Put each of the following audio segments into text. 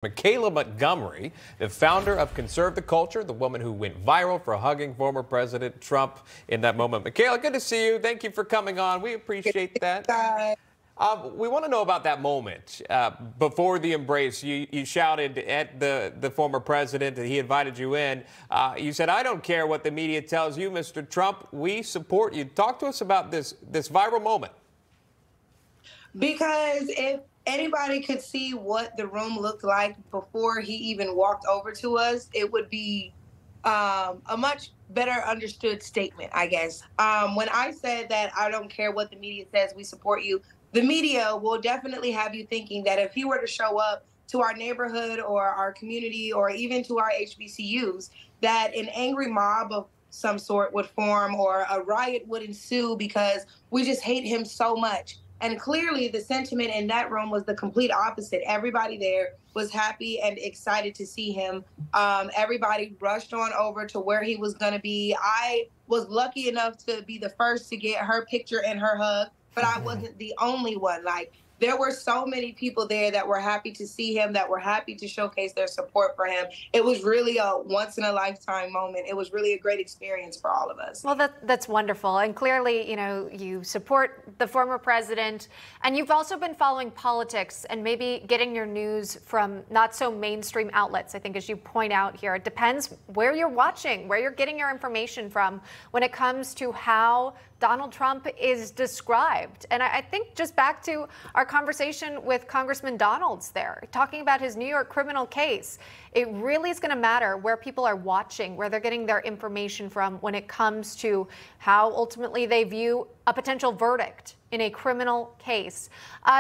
Michaela Montgomery, the founder of Conserve the Culture, the woman who went viral for hugging former President Trump in that moment. Michaela, good to see you. Thank you for coming on. We appreciate that. We want to know about that moment before the embrace. You shouted at the former president that he invited you in. You said, "I don't care what the media tells you, Mr. Trump. We support you." Talk to us about this viral moment. Because if anybody could see what the room looked like before he even walked over to us, it would be a much better understood statement, I guess. When I said that I don't care what the media says, we support you, the media will definitely have you thinking that if he were to show up to our neighborhood or our community or even to our HBCUs, that an angry mob of some sort would form or a riot would ensue because we just hate him so much. And clearly the sentiment in that room was the complete opposite. Everybody there was happy and excited to see him. Everybody rushed on over to where he was going to be. I was lucky enough to be the first to get her picture and her hug, but I wasn't the only one. Like, there were so many people there that were happy to see him, that were happy to showcase their support for him. It was really a once-in-a-lifetime moment. It was really a great experience for all of us. Well, that's wonderful. And clearly, you support the former president, and you've also been following politics and maybe getting your news from not so mainstream outlets. I think, as you point out here, it depends where you're watching, where you're getting your information from when it comes to how Donald Trump is described. And I think just back to our conversation with Congressman Donalds there, talking about his New York criminal case, it really is going to matter where people are watching, where they're getting their information from when it comes to how ultimately they view a potential verdict in a criminal case.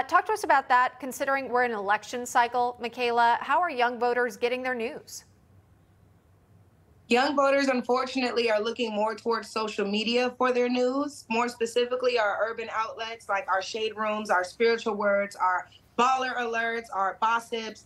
Talk to us about that, considering we're in an election cycle. Michaela, how are young voters getting their news? Young voters, unfortunately, are looking more towards social media for their news, more specifically our urban outlets like our shade rooms, our spiritual words, our baller alerts, our gossips.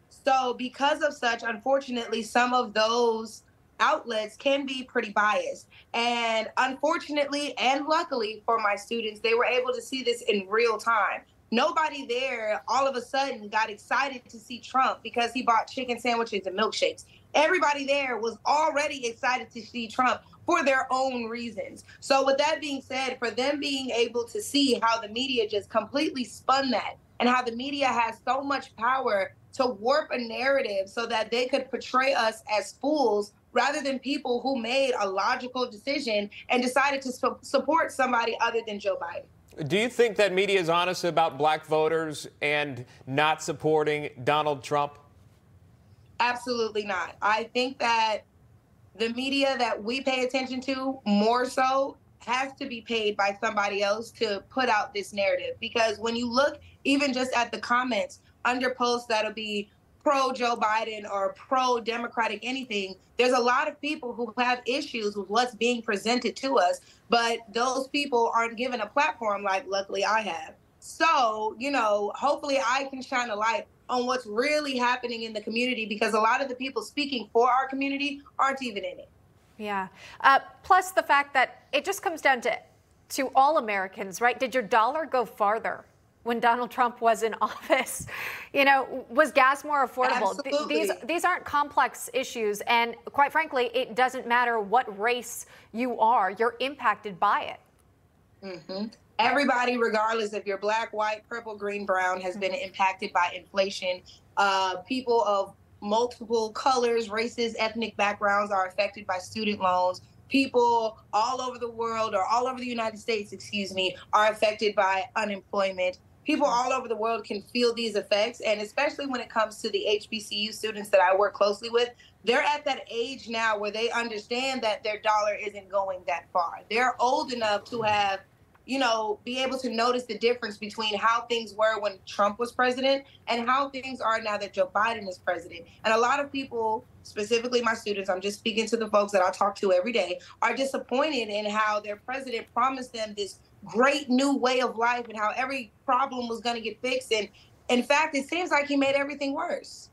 So because of such, unfortunately, some of those outlets can be pretty biased. And unfortunately and luckily for my students, they were able to see this in real time. Nobody there all of a sudden got excited to see Trump because he bought chicken sandwiches and milkshakes. Everybody there was already excited to see Trump for their own reasons. So with that being said, for them being able to see how the media just completely spun that and how the media has so much power to warp a narrative so that they could portray us as fools rather than people who made a logical decision and decided to support somebody other than Joe Biden. Do you think that media is honest about black voters and not supporting Donald Trump? Absolutely not. I think that the media that we pay attention to more so has to be paid by somebody else to put out this narrative. Because when you look even just at the comments under posts that'll be pro-Joe Biden or pro-Democratic anything, there's a lot of people who have issues with what's being presented to us, but those people aren't given a platform like luckily I have. So, hopefully I can shine a light on what's really happening in the community, because a lot of the people speaking for our community aren't even in it. Yeah. Plus the fact that it just comes down to all Americans, right? Did your dollar go farther when Donald Trump was in office? Was gas more affordable? Absolutely. These aren't complex issues. And quite frankly, it doesn't matter what race you are. You're impacted by it. Mm-hmm. Everybody, regardless if you're black, white, purple, green, brown, has been impacted by inflation. People of multiple colors, races, ethnic backgrounds are affected by student loans. People all over the world, or all over the United States, are affected by unemployment. People all over the world can feel these effects, and especially when it comes to the HBCU students that I work closely with, they're at that age now where they understand that their dollar isn't going that far. They're old enough to have be able to notice the difference between how things were when Trump was president and how things are now that Joe Biden is president. And a lot of people, specifically my students, I'm just speaking to the folks that I talk to every day, are disappointed in how their president promised them this great new way of life and how every problem was going to get fixed. And in fact, it seems like he made everything worse.